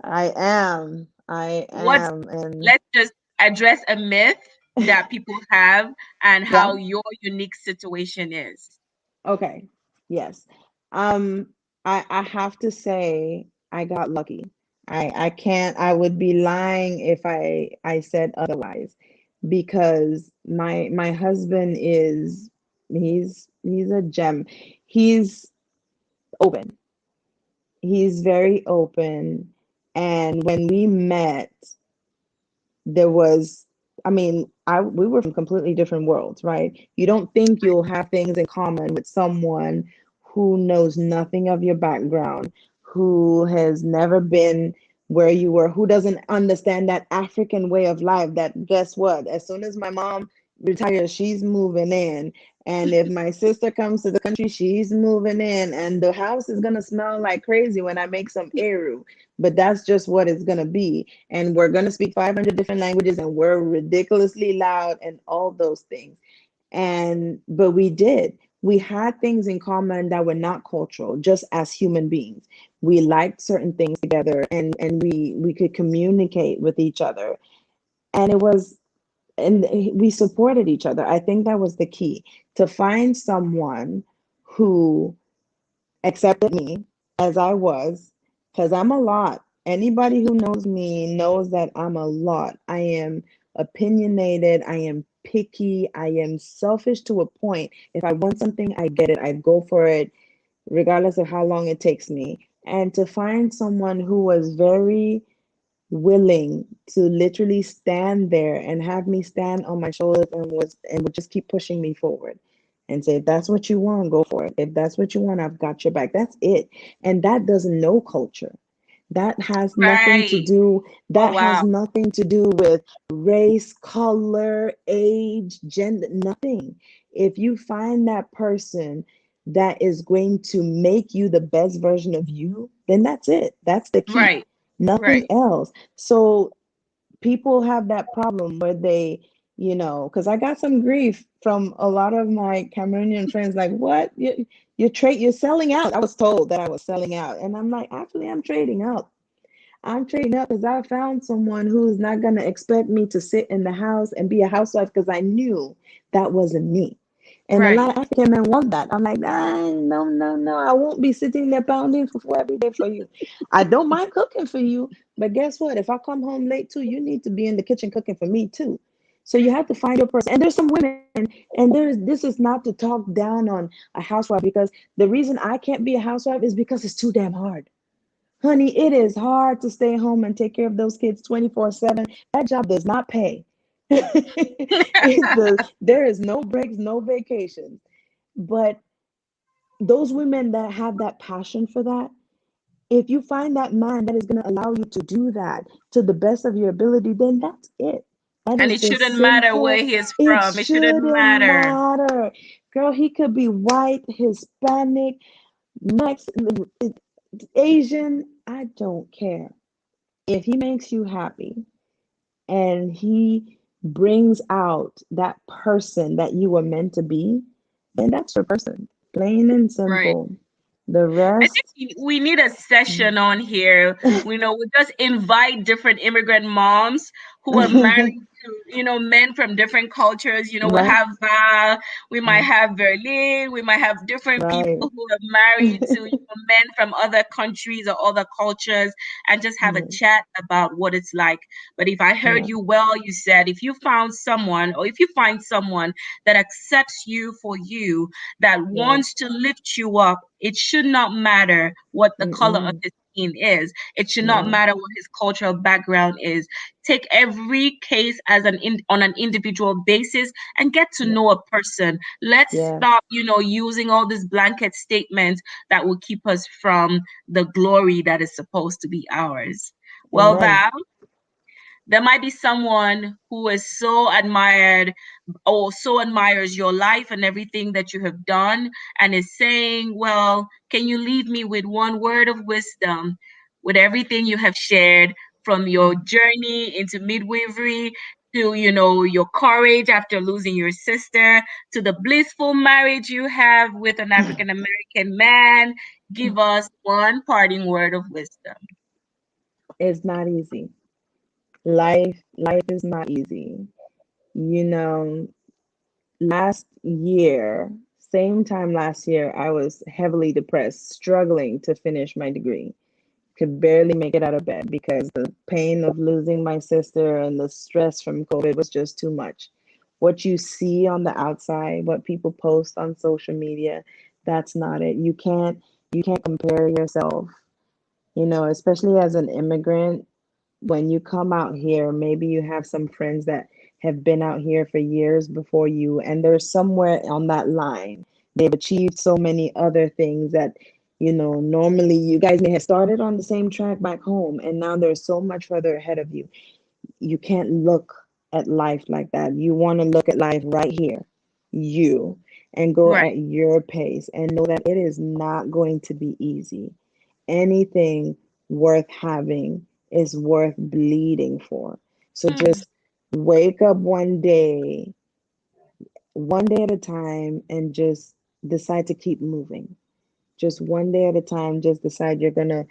I am. I What's am. And let's just address a myth that people have and yeah, how your unique situation is. okay. Yes. Um, I have to say I got lucky. I can't, I would be lying if I said otherwise, because my husband is, he's a gem. He's open. He's very open. And when we met, there was, I mean, I we were from completely different worlds, right? You don't think you'll have things in common with someone who knows nothing of your background, who has never been where you were, who doesn't understand that African way of life, that guess what? As soon as my mom retires, she's moving in. And if my sister comes to the country, she's moving in. And the house is gonna smell like crazy when I make some eru. But that's just what it's gonna be, and we're going to speak 500 different languages, and we're ridiculously loud and all those things. And but we had things in common that were not cultural, just as human beings. We liked certain things together, and we could communicate with each other, and it was, and we supported each other. I think that was the key, to find someone who accepted me as I was, because I'm a lot. Anybody who knows me knows that I'm a lot. I am opinionated. I am picky. I am selfish to a point. If I want something, I get it. I go for it, regardless of how long it takes me. And to find someone who was very willing to literally stand there and have me stand on my shoulders, and would just keep pushing me forward and say, if that's what you want, go for it. If that's what you want, I've got your back. That's it. And that doesn't know culture. That has nothing to Right. do, Oh that has wow. nothing to do with race, color, age, gender, nothing. If you find that person that is going to make you the best version of you, then that's it. That's the key. Right. Nothing Right. else. So people have that problem where they, because I got some grief from a lot of my Cameroonian friends, like, what? You're selling out. I was told that I was selling out. And I'm like, actually, I'm trading up. I'm trading up because I found someone who's not going to expect me to sit in the house and be a housewife, because I knew that wasn't me. And a Right. lot of African men want that. I'm like, no, no, no. I won't be sitting there pounding for every day for you. I don't mind cooking for you, but guess what? If I come home late too, you need to be in the kitchen cooking for me too. So you have to find your person. And there's some women, and this is not to talk down on a housewife, because the reason I can't be a housewife is because it's too damn hard. Honey, it is hard to stay home and take care of those kids 24/7. That job does not pay. There is no breaks, no vacations. But those women that have that passion for that, if you find that man that is going to allow you to do that to the best of your ability, then that's it. That And is it the shouldn't matter where simple. he is It from. It shouldn't shouldn't matter. matter. Girl, he could be white, Hispanic, Mexican, Asian. I don't care. If he makes you happy and he brings out that person that you were meant to be, then that's your person. Plain and Right. simple. The I rest, think we need a session on here. We just invite different immigrant moms who are married to, men from different cultures. We'll right? have Val, we might have Berlin, we might have different Right. people who are married to, men from other countries or other cultures, and just have a Yeah, chat about what it's like. But if I heard yeah, you well, you said if you found someone, or if you find someone that accepts you for you, that yes. wants to lift you up, it should not matter what the color of Mm-mm. his skin is. It should not No. matter what his cultural background is. Take every case as on an individual basis and get to Yeah. know a person. Let's Yes. stop, using all these blanket statements that will keep us from the glory that is supposed to be ours. Well, Amen. Val, There might be someone who is so admired or so admires your life and everything that you have done and is saying, well, can you leave me with one word of wisdom with everything you have shared from your journey into midwifery to, your courage after losing your sister to the blissful marriage you have with an African American man? Give us one parting word of wisdom. It's not easy. Life is not easy. You know, last year, same time last year, I was heavily depressed, struggling to finish my degree. Could barely make it out of bed because the pain of losing my sister and the stress from COVID was just too much. What you see on the outside, what people post on social media, that's not it. You can't compare yourself, especially as an immigrant. When you come out here, maybe you have some friends that have been out here for years before you, and they're somewhere on that line. They've achieved so many other things that, normally you guys may have started on the same track back home, and now they're so much further ahead of you. You can't look at life like that. You want to look at life right here, you, and go Right. at your pace and know that it is not going to be easy. Anything worth having is worth bleeding for. So Mm, just wake up one day at a time, and just decide to keep moving. Just one day at a time, just decide you're going to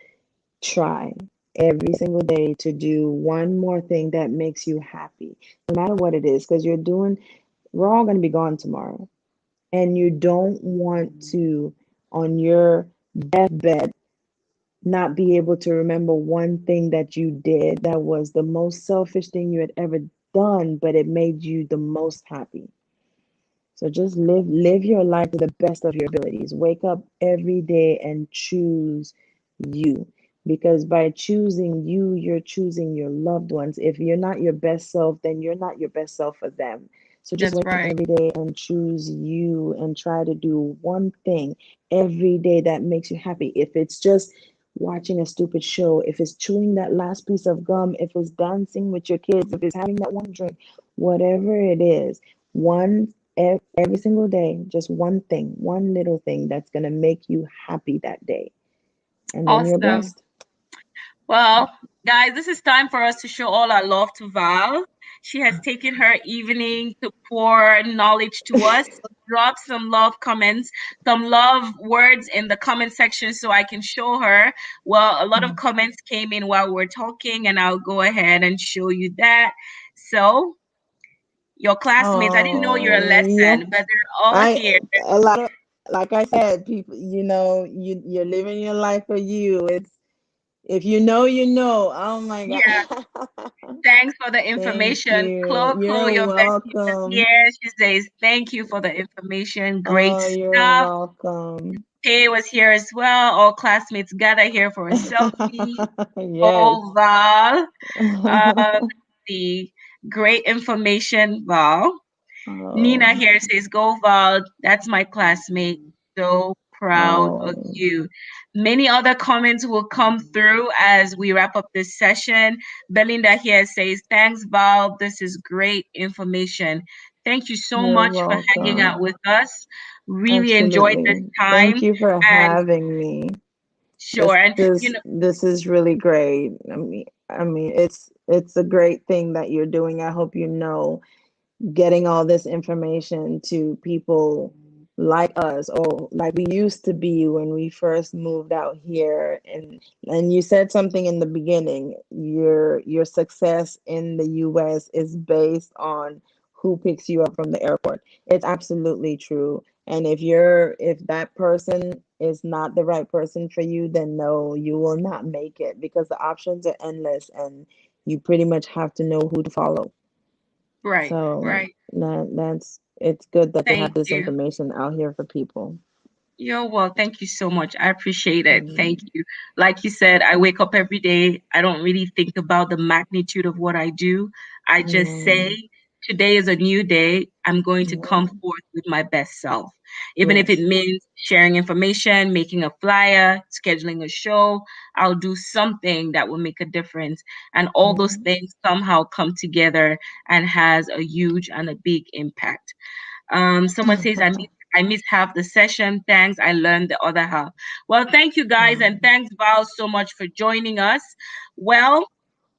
try every single day to do one more thing that makes you happy, no matter what it is, because we're all going to be gone tomorrow. And you don't want to, on your deathbed, not be able to remember one thing that you did that was the most selfish thing you had ever done, but it made you the most happy. So just live your life to the best of your abilities. Wake up every day and choose you. Because by choosing you, you're choosing your loved ones. If you're not your best self, then you're not your best self for them. So just that's wake up right. every day and choose you and try to do one thing every day that makes you happy. If it's just watching a stupid show, if it's chewing that last piece of gum, if it's dancing with your kids, if it's having that one drink, whatever it is, one every single day, just one thing, one little thing that's going to make you happy that day. And then you're Awesome. blessed. Well, guys, this is time for us to show all our love to Val. She has taken her evening to pour knowledge to us. So drop some love comments, some love words in the comment section so I can show her. Well, a lot of comments came in while we're talking, and I'll go ahead and show you that. So, your classmates, I didn't know you're a Oh, yeah. lesson, but they're all I here. a lot of like I said, people, you're living your life for you. It's if you know, you know. Oh my Yeah. God. Thanks for the Thank information. you. Cloco, You're your bestie, is welcome. here. She says, thank you for the information. Great Oh, you're stuff. welcome. Tay was here as well. All classmates gather here for a selfie. Yes. Oh, Val. Let's see. Great information, Val. Nina Oh, here says, go Val. That's my classmate. So proud of oh, you. Many other comments will come through as we wrap up this session. Belinda here says, thanks, Val. This is great information. Thank you so you're much for hanging out welcome. with us. Really enjoyed this Absolutely. Thank time. you for And having me. sure. And, This is really great. I mean, it's a great thing that you're doing. I hope you know getting all this information to people like us or like we used to be when we first moved out here. And you said something in the beginning, your success in the US is based on who picks you up from the airport. It's absolutely true. And if that person is not the right person for you, then no, you will not make it because the options are endless and you pretty much have to know who to follow. right, So right. it's good that you have Thank this you. information out here for people. You're well. Thank you so much. I appreciate it. Thank Mm, you. Like you said, I wake up every day. I don't really think about the magnitude of what I do. I just mm, say, today is a new day. I'm going to come Mhm. forth with my best self. Even if it Yes. means sharing information, making a flyer, scheduling a show, I'll do something that will make a difference. And all those Mhm. things somehow come together and has a huge and a big impact. Someone says I missed half the session. Thanks. I learned the other half. Well, thank you guys, and Mhm. thanks Val so much for joining us. Well,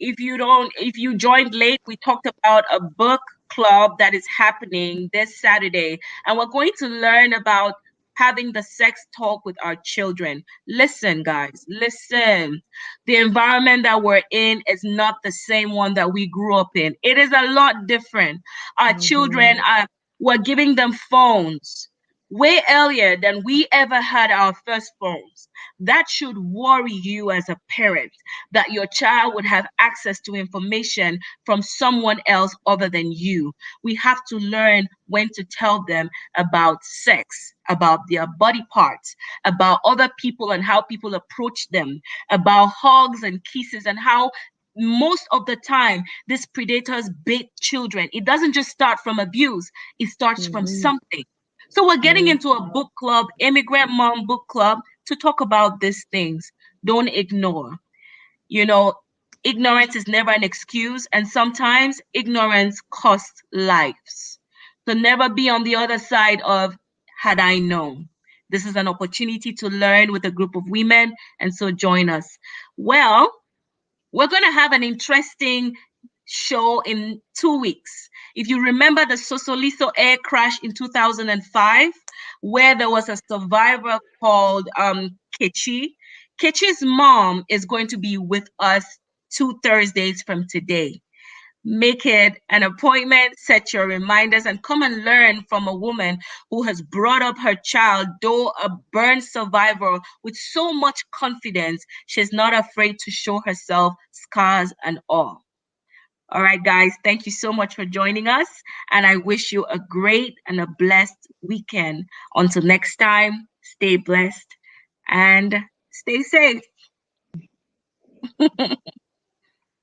if you joined late, we talked about a book club that is happening this Saturday, and we're going to learn about having the sex talk with our children. Listen, guys, listen. The environment that we're in is not the same one that we grew up in. It is a lot different. Our children Mhm. are we're giving them phones way earlier than we ever had our first phones. That should worry you as a parent that your child would have access to information from someone else other than you. We have to learn when to tell them about sex, about their body parts, about other people and how people approach them, about hugs and kisses and how most of the time these predators bait children. It doesn't just start from abuse, it starts from Mhm. something. So we're getting Mhm. into a book club, Immigrant Mom book club, to talk about these things. Don't ignore. You know, ignorance is never an excuse, and sometimes ignorance costs lives. So never be on the other side of had I known. This is an opportunity to learn with a group of women, and so join us. Well, we're going to have an interesting show in 2 weeks. If you remember the Sosoliso air crash in 2005, where there was a survivor called Kechi, Kechi's mom is going to be with us 2 Thursdays from today. Make it an appointment, set your reminders, and come and learn from a woman who has brought up her child, though a burn survivor, with so much confidence. She's not afraid to show herself, scars and all. All right, guys, thank you so much for joining us. And I wish you a great and a blessed weekend. Until next time, stay blessed and stay safe.